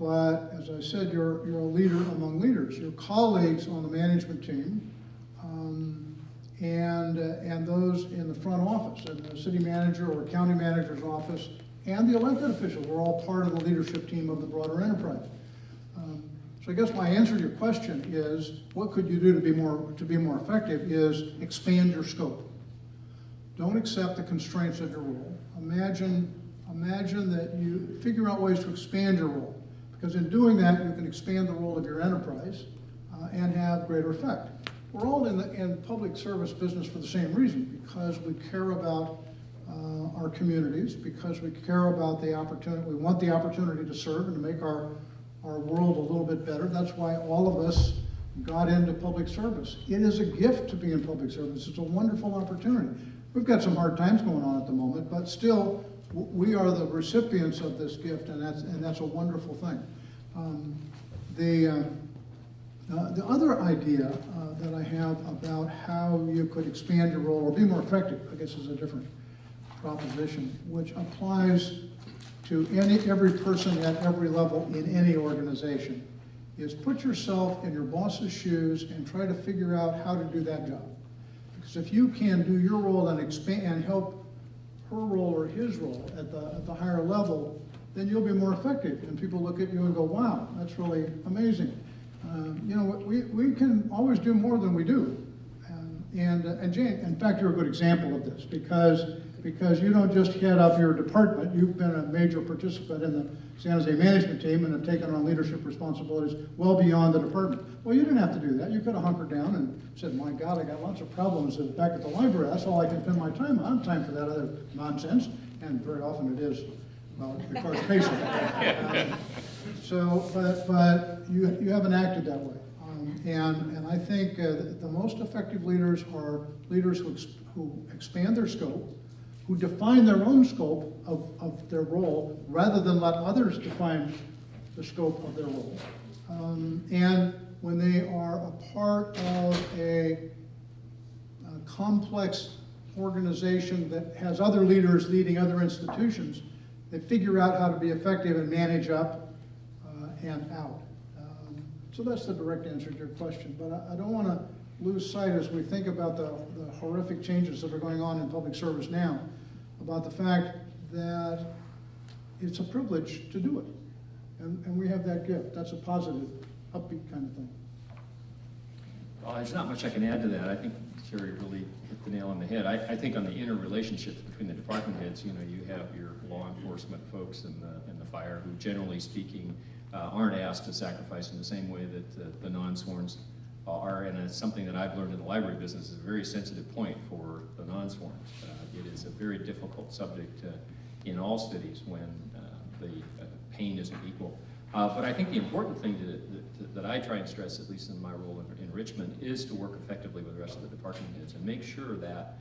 But as I said, you're a leader among leaders. Your colleagues on the management team and those in the front office, in the city manager or county manager's office, and the elected officials are all part of the leadership team of the broader enterprise. So I guess my answer to your question is, what could you do to be more effective is expand your scope. Don't accept the constraints of your role. Imagine that you figure out ways to expand your role, because in doing that, you can expand the role of your enterprise and have greater effect. We're all in public service business for the same reason, because we care about our communities, because we care about the opportunity, we want the opportunity to serve and to make our world a little bit better. That's why all of us got into public service. It is a gift to be in public service. It's a wonderful opportunity. We've got some hard times going on at the moment, but still, we are the recipients of this gift, and that's a wonderful thing. The other idea that I have about how you could expand your role or be more effective, I guess, is a different proposition, which applies to every person at every level in any organization, is put yourself in your boss's shoes and try to figure out how to do that job. Because if you can do your role and expand and help her role or his role at the higher level, then you'll be more effective. And people look at you and go, wow, that's really amazing. You know, we can always do more than we do. And Jane, in fact, you're a good example of this, because you don't just head up your department. You've been a major participant in the San Jose management team and have taken on leadership responsibilities well beyond the department. Well, you didn't have to do that. You could have hunkered down and said, my God, I got lots of problems back at the library. That's all I can spend my time on. I don't have time for that other nonsense. And very often it is, well, it requires patience. But you haven't acted that way. And I think the most effective leaders are leaders who expand their scope, who define their own scope of their role, rather than let others define the scope of their role. And when they are a part of a complex organization that has other leaders leading other institutions, they figure out how to be effective and manage up and out. So that's the direct answer to your question. But I don't want to lose sight, as we think about the horrific changes that are going on in public service now, about the fact that it's a privilege to do it. And we have that gift. That's a positive, upbeat kind of thing. Well, there's not much I can add to that. I think Jerry really hit the nail on the head. I think on the interrelationships between the department heads, you know, you have your law enforcement folks and the fire, who generally speaking aren't asked to sacrifice in the same way that the non-sworns are, and it's something that I've learned in the library business is a very sensitive point for the non-sworns. It is a very difficult subject in all cities when the pain isn't equal. But I think the important thing that I try and stress, at least in my role in Richmond, is to work effectively with the rest of the department heads and make sure that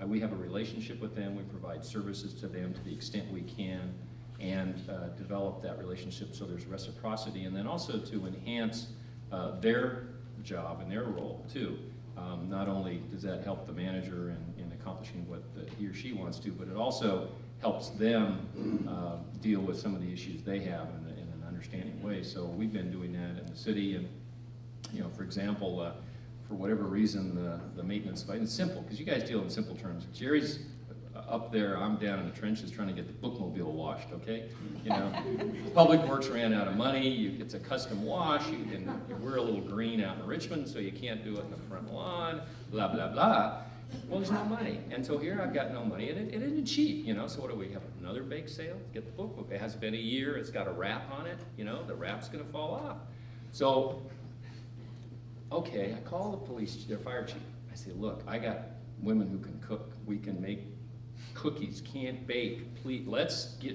we have a relationship with them, we provide services to them to the extent we can, and develop that relationship so there's reciprocity, and then also to enhance their job and their role too. Not only does that help the manager in accomplishing what he or she wants to, but it also helps them deal with some of the issues they have in an understanding way. So we've been doing that in the city, and you know, for example, for whatever reason, the maintenance fight, and it's simple, because you guys deal in simple terms. Jerry's up there, I'm down in the trenches trying to get the bookmobile washed, okay? You know, Public Works ran out of money, it's a custom wash, we're a little green out in Richmond, so you can't do it in the front lawn, blah, blah, blah. Well, there's no money, and so here I've got no money, and it isn't cheap, you know, so what do we have, another bake sale? Get the book, it has been a year, it's got a wrap on it, you know, the wrap's gonna fall off. So, okay, I call the police, their fire chief, I say, look, I got women who can cook, we can make cookies, can't bake, please,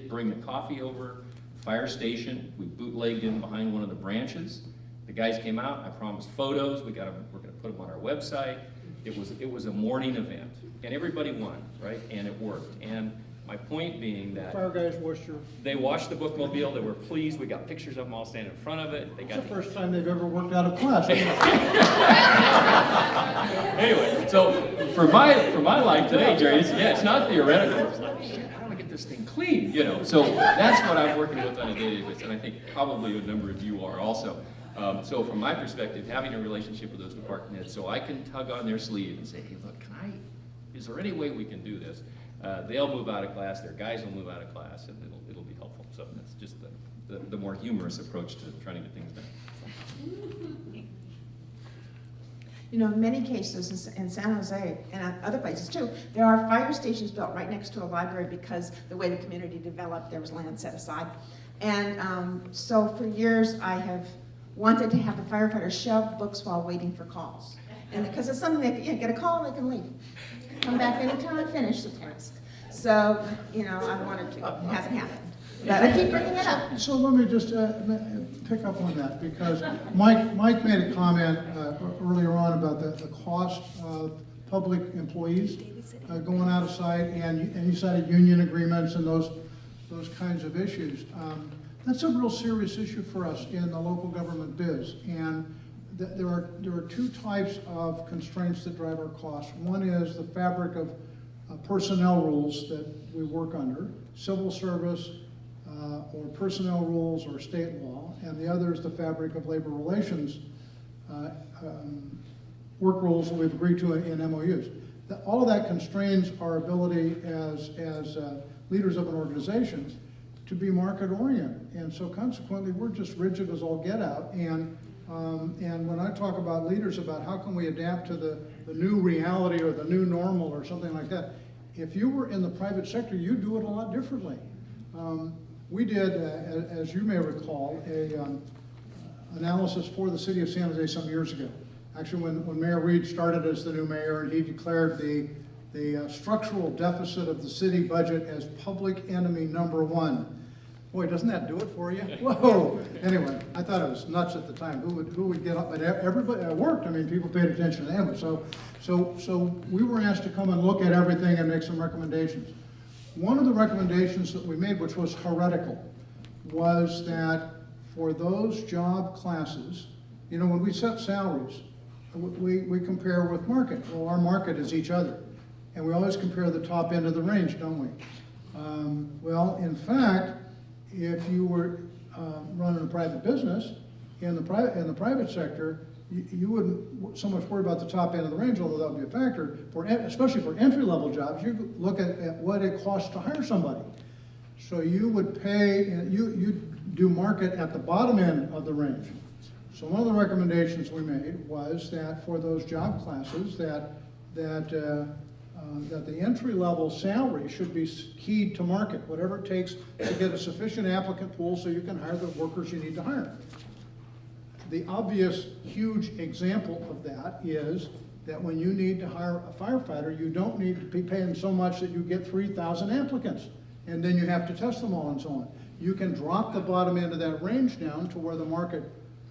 bring the coffee over, fire station, we bootlegged in behind one of the branches. The guys came out, I promised photos, we're gonna put them on our website. It was a morning event, and everybody won, right? And it worked. And my point being that Fire guys they washed the bookmobile, they were pleased, we got pictures of them all standing in front of it. It's the first time they've ever worked out of class. Anyway, so for my life today, Jerry, it's not theoretical. It's like, shit, how do I get this this thing clean, you know? So that's what I'm working with on a daily basis, and I think probably a number of you are also. So from my perspective, having a relationship with those department heads, so I can tug on their sleeve and say, hey, look, is there any way we can do this? They'll move out of class, their guys will move out of class, and it'll be helpful. So that's just the more humorous approach to trying to get things done. You know, in many cases in San Jose and other places too, there are fire stations built right next to a library because the way the community developed, there was land set aside. And so for years I have wanted to have the firefighters shelve books while waiting for calls. And because it's something they can get a call, they can leave. Come back anytime and finish the task. So, you know, I wanted to. It hasn't happened. But I keep bringing it up. So let me just pick up on that, because Mike made a comment earlier on about the cost of public employees going out of sight, and he cited union agreements and those kinds of issues. That's a real serious issue for us in the local government biz, and there are two types of constraints that drive our costs. One is the fabric of personnel rules that we work under, civil service or personnel rules or state law, and the other is the fabric of labor relations work rules that we've agreed to in MOUs. All of that constrains our ability as leaders of an organization to be market oriented, and so consequently we're just rigid as all get out. And when I talk about leaders about how can we adapt to the new reality or the new normal or something like that, if you were in the private sector, you'd do it a lot differently. We did, as you may recall, a analysis for the city of San Jose some years ago. Actually, when Mayor Reed started as the new mayor, and he declared the structural deficit of the city budget as public enemy #1. Boy, doesn't that do it for you? Whoa! Anyway, I thought it was nuts at the time. Who would get up? But everybody, it worked. I mean, people paid attention to him. So we were asked to come and look at everything and make some recommendations. One of the recommendations that we made, which was heretical, was that for those job classes, you know, when we set salaries, we compare with market. Well, our market is each other. And we always compare the top end of the range, don't we? Well, in fact, if you were running a private business, in the private sector, you wouldn't so much worry about the top end of the range, although that would be a factor, especially for entry-level jobs. You look at what it costs to hire somebody. So you would pay, you do market at the bottom end of the range. So one of the recommendations we made was that for those job classes, that the entry-level salary should be keyed to market, whatever it takes to get a sufficient applicant pool so you can hire the workers you need to hire. The obvious, huge example of that is that when you need to hire a firefighter, you don't need to be paying so much that you get 3,000 applicants, and then you have to test them all and so on. You can drop the bottom end of that range down to where the market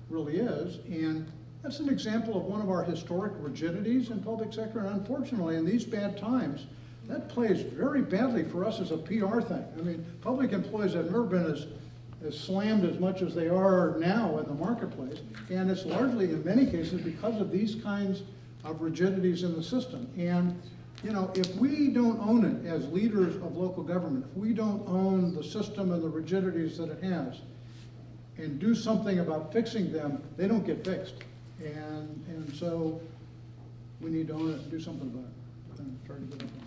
really is, and that's an example of one of our historic rigidities in public sector, and unfortunately, in these bad times, that plays very badly for us as a PR thing. I mean, public employees have never been as slammed as much as they are now in the marketplace, and it's largely, in many cases, because of these kinds of rigidities in the system. And, you know, if we don't own it as leaders of local government, if we don't own the system and the rigidities that it has, and do something about fixing them, they don't get fixed. And so we need to own it and do something about it. I'm trying to get up on